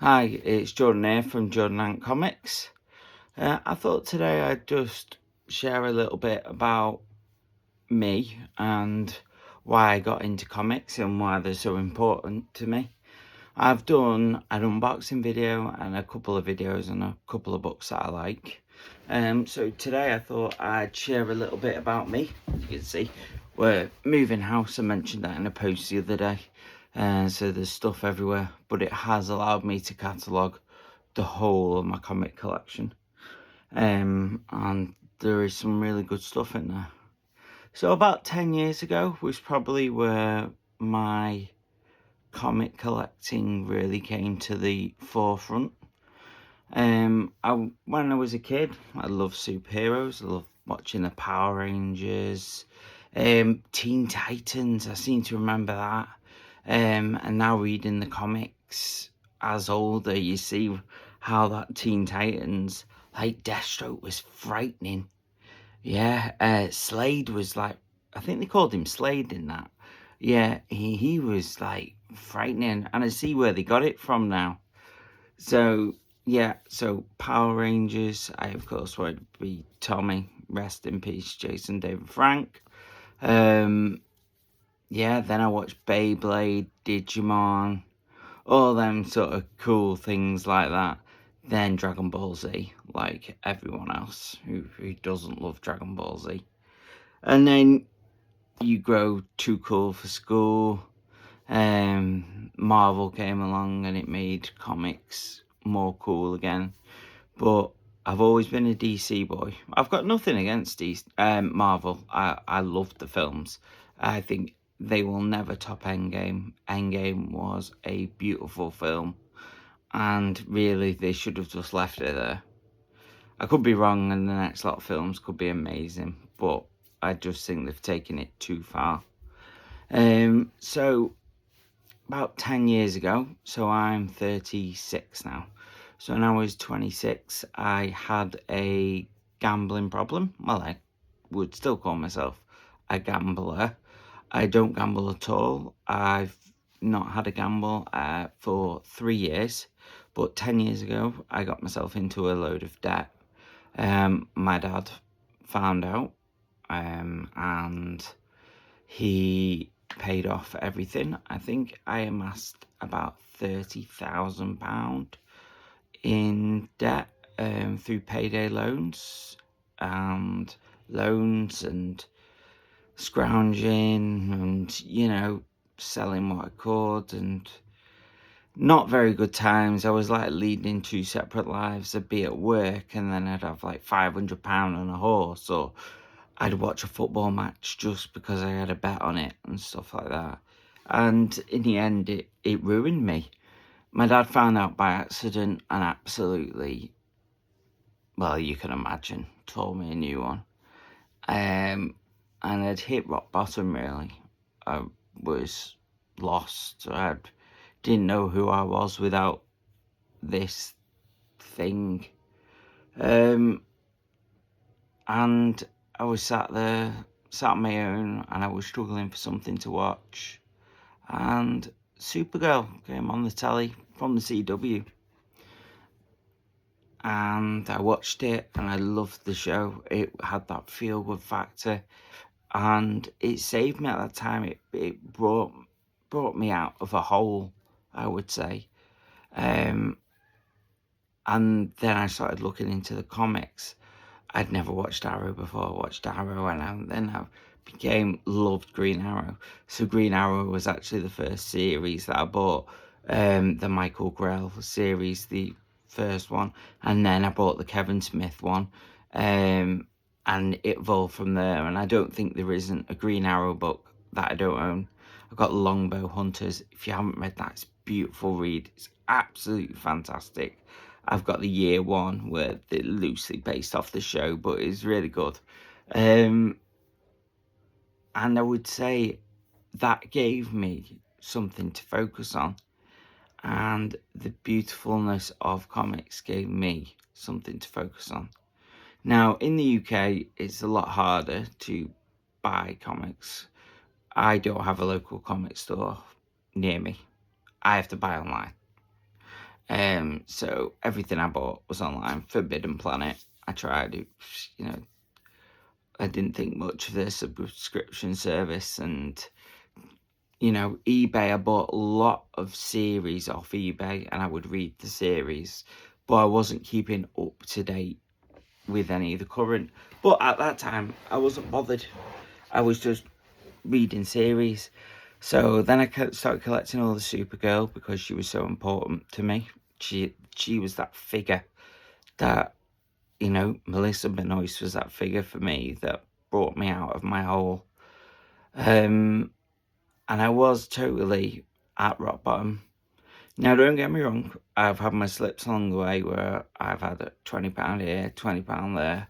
Hi, it's Jordan here from Jordan Ant Comics. I thought today I'd just share a little bit about me and why I got into comics and why they're so important to me. I've done an unboxing video and a couple of videos on a couple of books that I like. So today I thought I'd share a little bit about me. As you can see, we're moving house. I mentioned that in a post the other day. So there's stuff everywhere, but it has allowed me to catalogue the whole of my comic collection. And there is some really good stuff in there. So about 10 years ago was probably where my comic collecting really came to the forefront. When I was a kid, I loved superheroes. I loved watching the Power Rangers, Teen Titans. I seem to remember that. And now reading the comics as older, you see how that Teen Titans, like Deathstroke, was frightening. Yeah, Slade was like, I think they called him Slade in that. Yeah, he was like frightening, and I see where they got it from now. So yeah, so Power Rangers, I of course would be Tommy, rest in peace, Jason David Frank. Yeah, then I watched Beyblade, Digimon, all them sort of cool things like that. Then Dragon Ball Z, like everyone else who doesn't love Dragon Ball Z. And then you grow too cool for school. Marvel came along and it made comics more cool again. But I've always been a DC boy. I've got nothing against Marvel. I love the films. I think they will never top Endgame. Endgame was a beautiful film, and really they should have just left it there. I could be wrong, and the next lot of films could be amazing, but I just think they've taken it too far. So about 10 years ago, so I'm 36 now. So when I was 26, I had a gambling problem. Well, I would still call myself a gambler. I don't gamble at all. I've not had a gamble for 3 years, but 10 years ago, I got myself into a load of debt. My dad found out, and he paid off everything. I think I amassed about £30,000 in debt through payday loans and scrounging and selling what I could, and not very good times. I was like leading two separate lives. I'd be at work and then I'd have like £500 on a horse, or I'd watch a football match just because I had a bet on it and stuff like that. And in the end, it ruined me. My dad found out by accident and absolutely, well, you can imagine, tore me a new one. And I'd hit rock bottom, really. I was lost. I didn't know who I was without this thing. And I was sat on my own, and I was struggling for something to watch. And Supergirl came on the telly from the CW. And I watched it, and I loved the show. It had that feel-good factor, and it saved me at that time. It brought me out of a hole, I would say. And then I started looking into the comics. I'd never watched Arrow before. I watched Arrow, and then I loved Green Arrow. So Green Arrow was actually the first series that I bought. The Michael Grell series, the first one, and then I bought the Kevin Smith one, and it evolved from there. And I don't think there isn't a Green Arrow book that I don't own. I've got Longbow Hunters. If you haven't read that, it's a beautiful read. It's absolutely fantastic. I've got the Year One, where they're loosely based off the show, but it's really good. And I would say that gave me something to focus on. And the beautifulness of comics gave me something to focus on. Now, in the UK, it's a lot harder to buy comics. I don't have a local comic store near me. I have to buy online. So everything I bought was online. Forbidden Planet, I tried it, I didn't think much of the subscription service. And eBay, I bought a lot of series off eBay and I would read the series, but I wasn't keeping up to date with any of the current. But at that time, I wasn't bothered. I was just reading series. So then I started collecting all the Supergirl because she was so important to me. She was that figure that, Melissa Benoist was that figure for me that brought me out of my hole. And I was totally at rock bottom. Now, don't get me wrong, I've had my slips along the way where I've had a £20 here, £20 there,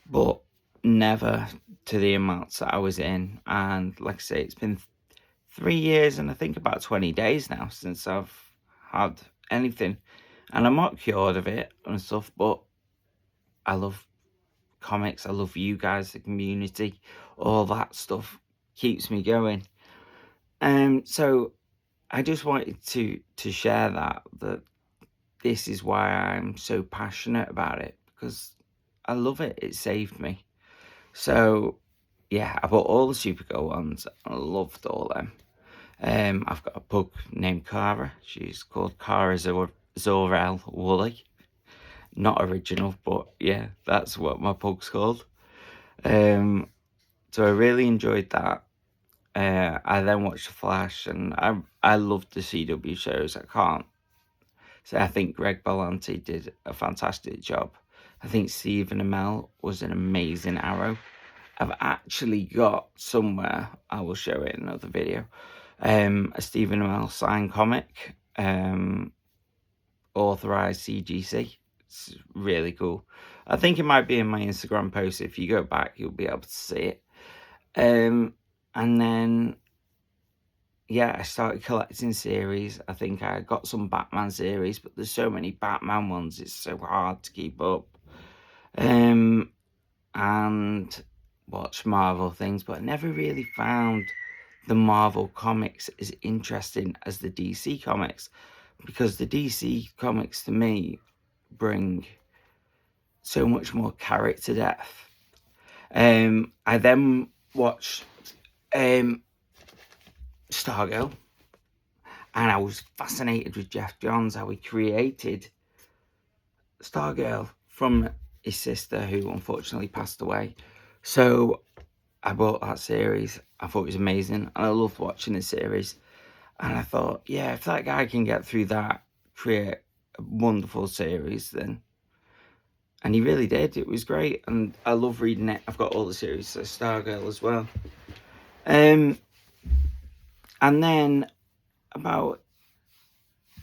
but never to the amounts that I was in. And like I say, it's been 3 years and I think about 20 days now since I've had anything. And I'm not cured of it and stuff, but I love comics. I love you guys, the community. All that stuff keeps me going. So I just wanted to share that this is why I'm so passionate about it, because I love it. It saved me. So yeah, I bought all the Supergirl ones. I loved all them. I've got a pug named Cara. She's called Cara Zor-El Woolley. Not original, but yeah, that's what my pug's called. So I really enjoyed that. I then watched The Flash, and I loved the CW shows. I can't say I think Greg Berlanti did a fantastic job. I think Stephen Amell was an amazing Arrow. I've actually got somewhere, I will show it in another video, a Stephen Amell signed comic, authorized CGC. It's really cool. I think it might be in my Instagram post. If you go back, you'll be able to see it. And then, yeah, I started collecting series. I think I got some Batman series, but there's so many Batman ones, it's so hard to keep up. And watch Marvel things, but I never really found the Marvel comics as interesting as the DC comics, because the DC comics to me bring so much more character depth. I then watched Stargirl, and I was fascinated with Jeff Johns, how he created Stargirl from his sister, who unfortunately passed away. So I bought that series. I thought it was amazing, and I loved watching the series. And I thought, yeah, if that guy can get through that, create a wonderful series, then... And he really did. It was great, and I love reading it. I've got all the series, so Stargirl as well. And then about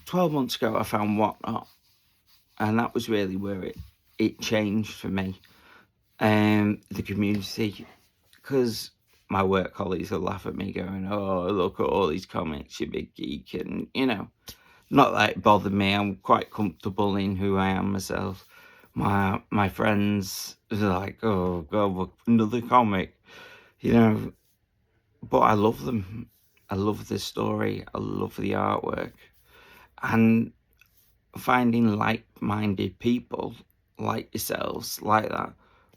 12 months ago, I found Whatnot, and that was really where it changed for me. The community, because my work colleagues will laugh at me going, oh, look at all these comics, you big geek, and not that it bothered me. I'm quite comfortable in who I am myself. My friends are like, oh god, another comic, but I love them. I love the story, I love the artwork, and finding like-minded people like yourselves like that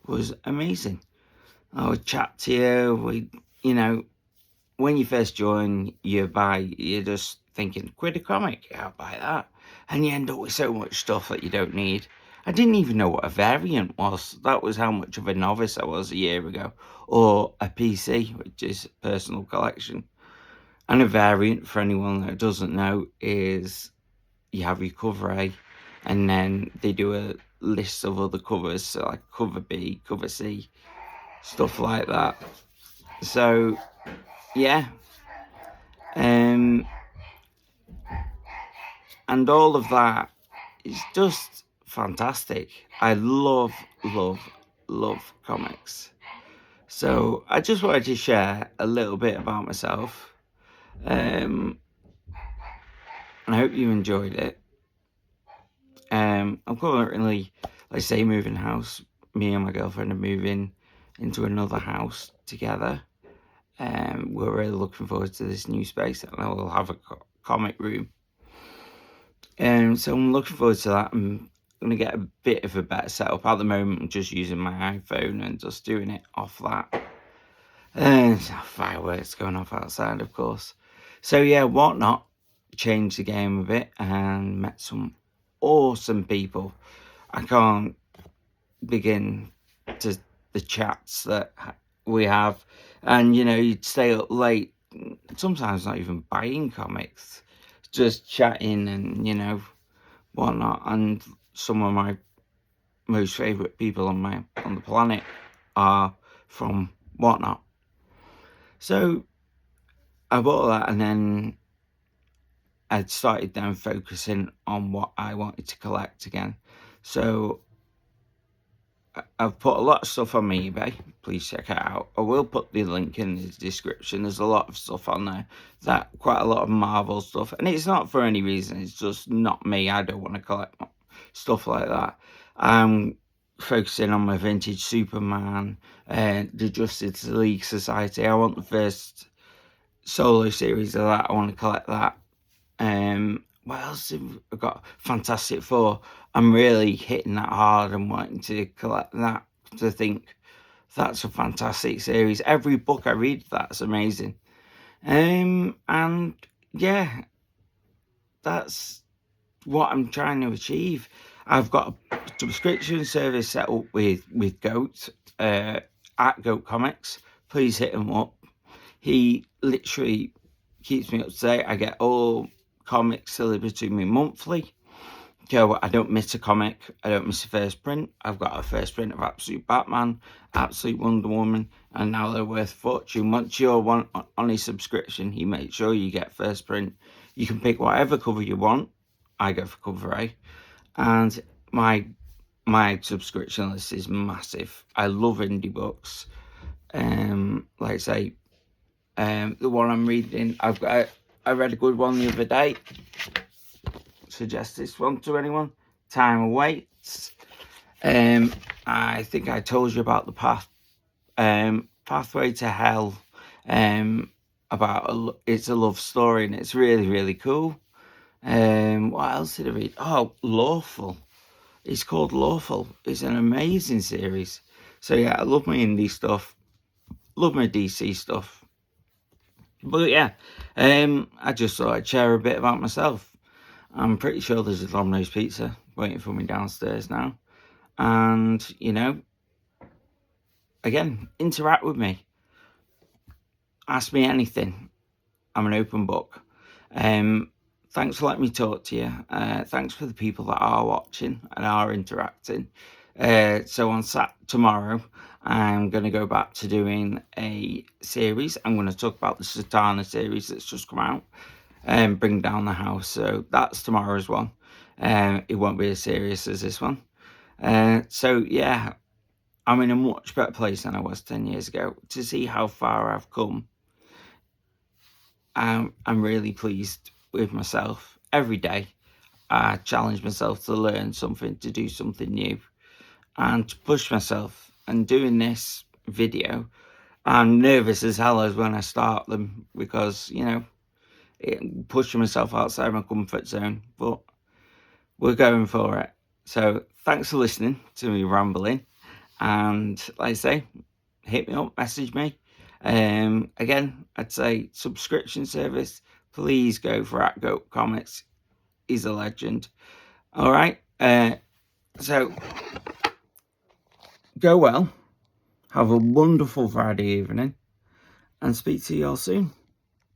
was amazing. I would chat to you. When you first join, you're just thinking, quid a comic, I'll buy that. And you end up with so much stuff that you don't need. I didn't even know what a variant was. That was how much of a novice I was a year ago. Or a PC, which is personal collection. And a variant, for anyone that doesn't know, is you have your cover A, and then they do a list of other covers, so like cover B, cover C, stuff like that. So yeah, and all of that is just fantastic. I love comics. So I just wanted to share a little bit about myself. I hope you enjoyed it. I'm currently, like I say, moving house. Me and my girlfriend are moving into another house together. We're really looking forward to this new space, and I will have a comic room. So I'm looking forward to that. I'm going to get a bit of a better setup. At the moment, I'm just using my iPhone and just doing it off that. And fireworks going off outside, of course. So yeah, Whatnot changed the game a bit and met some awesome people. I can't begin to the chats that we have, and you'd stay up late, sometimes not even buying comics, just chatting and whatnot. And some of my most favorite people on the planet are from Whatnot. So I bought that, and then I started then focusing on what I wanted to collect again. So I've put a lot of stuff on my eBay. Please check it out. I will put the link in the description. There's a lot of stuff on there, quite a lot of Marvel stuff, and it's not for any reason. It's just not me. I don't want to collect stuff like that. I'm focusing on my vintage Superman, the Justice League Society. I want the first solo series of that. I want to collect that. What else have I got? Fantastic Four. I'm really hitting that hard and wanting to collect that, to think that's a fantastic series. Every book I read, that's amazing. And yeah, that's what I'm trying to achieve. I've got a subscription service set up with Goat, at Goat Comics. Please hit him up. He literally keeps me up to date. I get all comics delivered to me monthly. So I don't miss a comic. I don't miss a first print. I've got a first print of Absolute Batman, Absolute Wonder Woman, and now they're worth fortune. Once you're on his subscription, he makes sure you get first print. You can pick whatever cover you want. I go for cover A, and my subscription list is massive. I love indie books. Like I say, the one I'm reading, I read a good one the other day. Suggest this one to anyone. Time Awaits. I think I told you about the Pathway to Hell. It's a love story, and it's really, really cool. What else did I read? Oh, Lawful. It's called Lawful. It's an amazing series. So yeah, I love my indie stuff. Love my DC stuff. But yeah, I just thought I'd share a bit about myself. I'm pretty sure there's a Domino's pizza waiting for me downstairs now. And, again, interact with me. Ask me anything. I'm an open book. Thanks for letting me talk to you. Thanks for the people that are watching and are interacting. So on tomorrow, I'm going to go back to doing a series. I'm going to talk about the Satana series that's just come out. Bring Down the House. So that's tomorrow's one. It won't be as serious as this one. So yeah, I'm in a much better place than I was 10 years ago. To see how far I've come, I'm really pleased with myself. Every day, I challenge myself to learn something, to do something new, and to push myself. And doing this video, I'm nervous as hell as when I start them, because pushing myself outside my comfort zone, but we're going for it. So thanks for listening to me rambling, and like I say, hit me up, message me. Again, I'd say subscription service, please go for @Goat Comics. He's a legend. All right, so go well, have a wonderful Friday evening, and speak to you all soon.